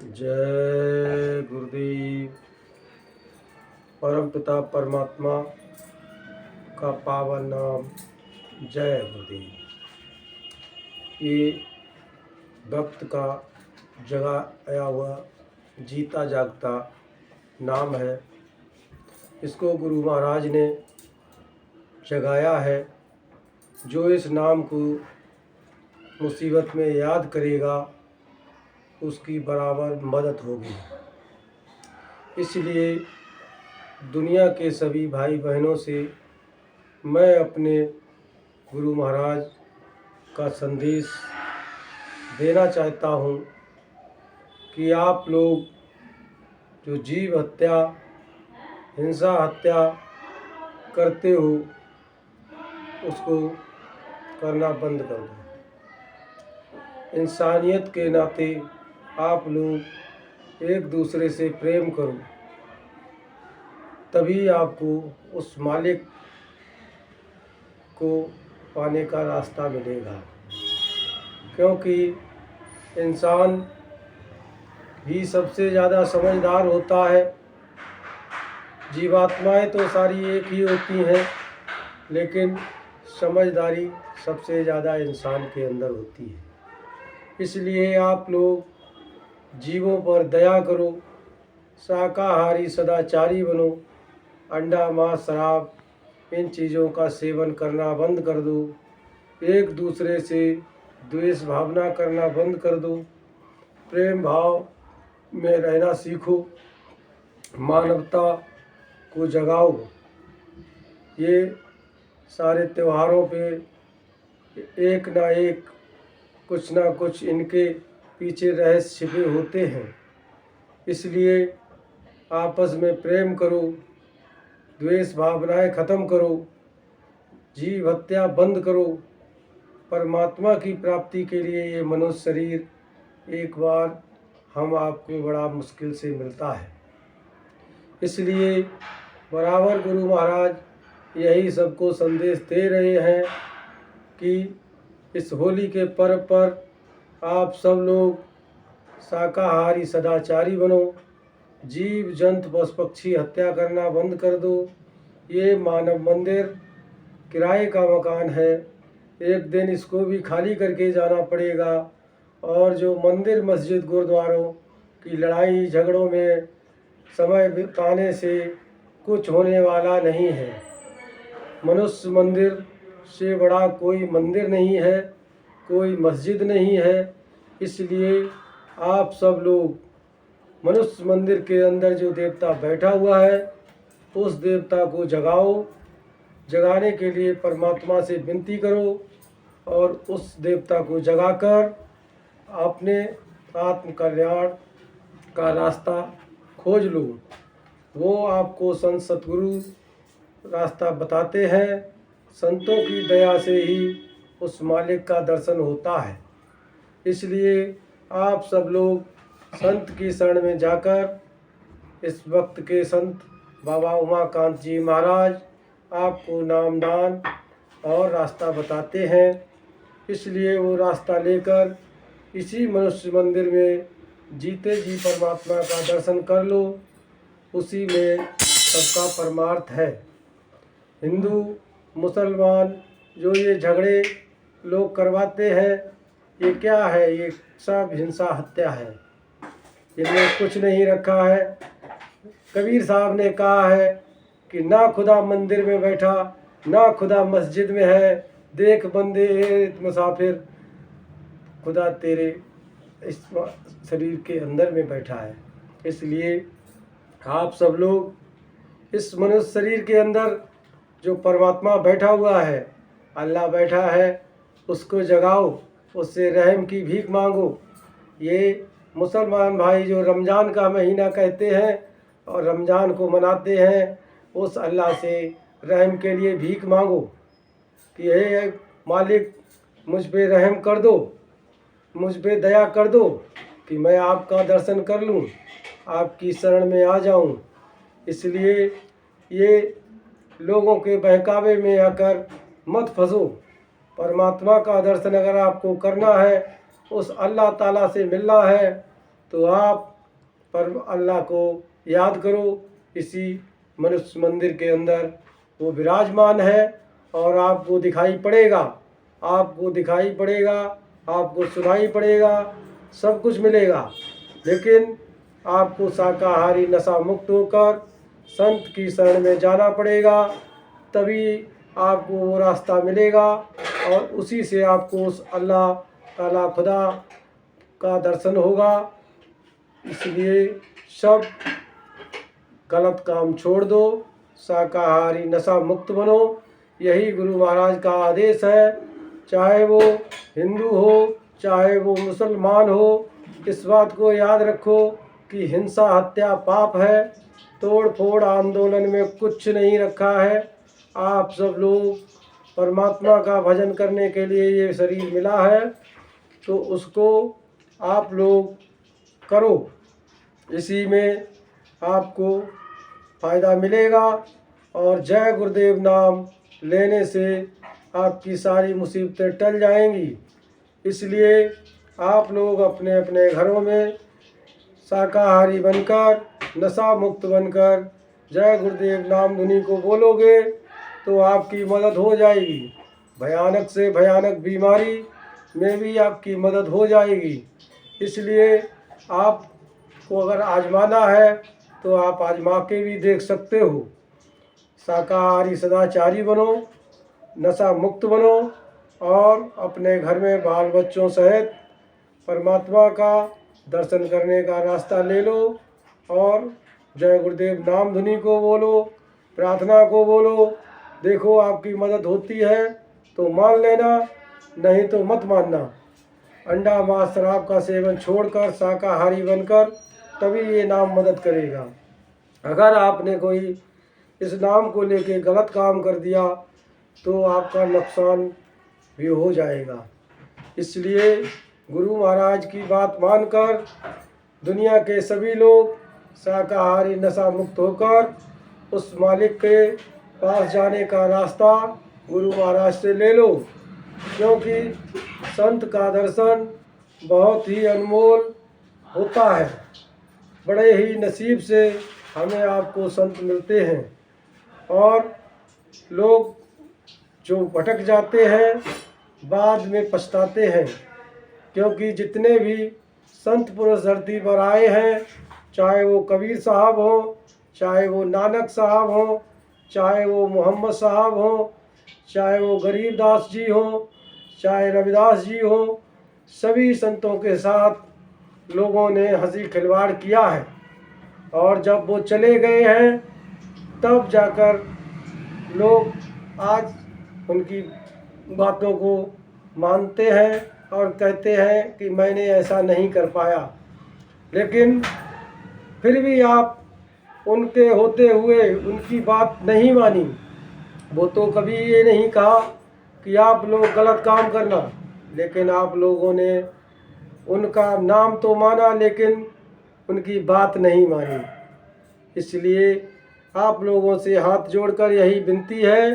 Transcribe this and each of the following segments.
जय गुरुदेव। परम पिता परमात्मा का पावन नाम जय गुरुदेव। ये भक्त का जगाया हुआ जीता जागता नाम है। इसको गुरु महाराज ने जगाया है। जो इस नाम को मुसीबत में याद करेगा उसकी बराबर मदद होगी। इसलिए दुनिया के सभी भाई बहनों से मैं अपने गुरु महाराज का संदेश देना चाहता हूँ कि आप लोग जो जीव हत्या, हिंसा हत्या करते हो उसको करना बंद कर दो। इंसानियत के नाते आप लोग एक दूसरे से प्रेम करो, तभी आपको उस मालिक को पाने का रास्ता मिलेगा। क्योंकि इंसान ही सबसे ज़्यादा समझदार होता है। जीवात्माएं तो सारी एक ही होती हैं, लेकिन समझदारी सबसे ज़्यादा इंसान के अंदर होती है। इसलिए आप लोग जीवों पर दया करो, शाकाहारी सदाचारी बनो, अंडा मांस शराब इन चीज़ों का सेवन करना बंद कर दो। एक दूसरे से द्वेष भावना करना बंद कर दो। प्रेम भाव में रहना सीखो, मानवता को जगाओ। ये सारे त्योहारों पे एक ना एक कुछ ना कुछ इनके पीछे रहस्य छिपे होते हैं। इसलिए आपस में प्रेम करो, द्वेष भावनाएं ख़त्म करो, जीव हत्या बंद करो। परमात्मा की प्राप्ति के लिए ये मनुष्य शरीर एक बार हम आपको बड़ा मुश्किल से मिलता है। इसलिए बराबर गुरु महाराज यही सबको संदेश दे रहे हैं कि इस होली के पर्व पर आप सब लोग शाकाहारी सदाचारी बनो, जीव जंतु पशु पक्षी हत्या करना बंद कर दो। ये मानव मंदिर किराए का मकान है, एक दिन इसको भी खाली करके जाना पड़ेगा। और जो मंदिर मस्जिद गुरुद्वारों की लड़ाई झगड़ों में समय बिताने से कुछ होने वाला नहीं है। मनुष्य मंदिर से बड़ा कोई मंदिर नहीं है, कोई मस्जिद नहीं है। इसलिए आप सब लोग मनुष्य मंदिर के अंदर जो देवता बैठा हुआ है उस देवता को जगाओ। जगाने के लिए परमात्मा से विनती करो और उस देवता को जगाकर अपने आत्म कल्याण का रास्ता खोज लो। वो आपको संत सतगुरु रास्ता बताते हैं। संतों की दया से ही उस मालिक का दर्शन होता है। इसलिए आप सब लोग संत की शरण में जाकर इस वक्त के संत बाबा उमाकांत जी महाराज आपको नामदान और रास्ता बताते हैं। इसलिए वो रास्ता लेकर इसी मनुष्य मंदिर में जीते जी परमात्मा का दर्शन कर लो। उसी में सबका परमार्थ है। हिंदू मुसलमान जो ये झगड़े लोग करवाते हैं, ये क्या है? ये सब हिंसा हत्या है। इनमें कुछ नहीं रखा है। कबीर साहब ने कहा है कि ना खुदा मंदिर में बैठा, ना खुदा मस्जिद में है, देख बंदे मुसाफिर, खुदा तेरे इस शरीर के अंदर में बैठा है। इसलिए आप सब लोग इस मनुष्य शरीर के अंदर जो परमात्मा बैठा हुआ है, अल्लाह बैठा है, उसको जगाओ, उससे रहम की भीख मांगो। ये मुसलमान भाई जो रमज़ान का महीना कहते हैं और रमज़ान को मनाते हैं, उस अल्लाह से रहम के लिए भीख मांगो कि हे मालिक मुझ पे रहम कर दो, मुझ पे दया कर दो कि मैं आपका दर्शन कर लूँ, आपकी शरण में आ जाऊँ। इसलिए ये लोगों के बहकावे में आकर मत फंसो। परमात्मा का दर्शन अगर आपको करना है, उस अल्लाह ताला से मिलना है, तो आप पर अल्लाह को याद करो। इसी मनुष्य मंदिर के अंदर वो विराजमान है और आपको दिखाई पड़ेगा, आपको दिखाई पड़ेगा, आपको सुनाई पड़ेगा, सब कुछ मिलेगा। लेकिन आपको शाकाहारी नशा मुक्त होकर संत की शरण में जाना पड़ेगा, तभी आपको वो रास्ता मिलेगा और उसी से आपको उस अल्लाह ताला खुदा का दर्शन होगा। इसलिए सब गलत काम छोड़ दो, शाकाहारी नशा मुक्त बनो। यही गुरु महाराज का आदेश है। चाहे वो हिंदू हो, चाहे वो मुसलमान हो, इस बात को याद रखो कि हिंसा हत्या पाप है। तोड़ फोड़ आंदोलन में कुछ नहीं रखा है। आप सब लोग परमात्मा का भजन करने के लिए ये शरीर मिला है, तो उसको आप लोग करो। इसी में आपको फ़ायदा मिलेगा और जय गुरुदेव नाम लेने से आपकी सारी मुसीबतें टल जाएंगी। इसलिए आप लोग अपने अपने घरों में शाकाहारी बनकर, नशा मुक्त बनकर जय गुरुदेव नाम धुनी को बोलोगे तो आपकी मदद हो जाएगी। भयानक से भयानक बीमारी में भी आपकी मदद हो जाएगी। इसलिए आपको अगर आजमाना है तो आप आजमा के भी देख सकते हो। शाकाहारी सदाचारी बनो, नशा मुक्त बनो और अपने घर में बाल बच्चों सहित परमात्मा का दर्शन करने का रास्ता ले लो और जय गुरुदेव नाम धुनी को बोलो, प्रार्थना को बोलो। देखो आपकी मदद होती है तो मान लेना, नहीं तो मत मानना। अंडा मांस शराब का सेवन छोड़कर शाकाहारी बनकर तभी ये नाम मदद करेगा। अगर आपने कोई इस नाम को लेके गलत काम कर दिया तो आपका नुकसान भी हो जाएगा। इसलिए गुरु महाराज की बात मानकर दुनिया के सभी लोग शाकाहारी नशा मुक्त होकर उस मालिक के पास जाने का रास्ता गुरु महाराज से ले लो, क्योंकि संत का दर्शन बहुत ही अनमोल होता है। बड़े ही नसीब से हमें आपको संत मिलते हैं और लोग जो भटक जाते हैं बाद में पछताते हैं, क्योंकि जितने भी संत पुरुष धरती पर आए हैं, चाहे वो कबीर साहब हो, चाहे वो नानक साहब हो, चाहे वो मोहम्मद साहब हो, चाहे वो गरीबदास जी हो, चाहे रविदास जी हो, सभी संतों के साथ लोगों ने हंसी खिलवाड़ किया है और जब वो चले गए हैं तब जाकर लोग आज उनकी बातों को मानते हैं और कहते हैं कि मैंने ऐसा नहीं कर पाया। लेकिन फिर भी आप उनके होते हुए उनकी बात नहीं मानी। वो तो कभी ये नहीं कहा कि आप लोग गलत काम करना, लेकिन आप लोगों ने उनका नाम तो माना लेकिन उनकी बात नहीं मानी। इसलिए आप लोगों से हाथ जोड़कर यही विनती है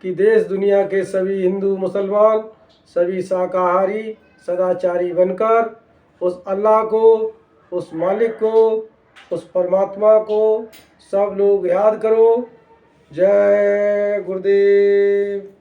कि देश दुनिया के सभी हिंदू मुसलमान सभी शाकाहारी सदाचारी बनकर उस अल्लाह को, उस मालिक को, उस परमात्मा को सब लोग याद करो। जय गुरुदेव।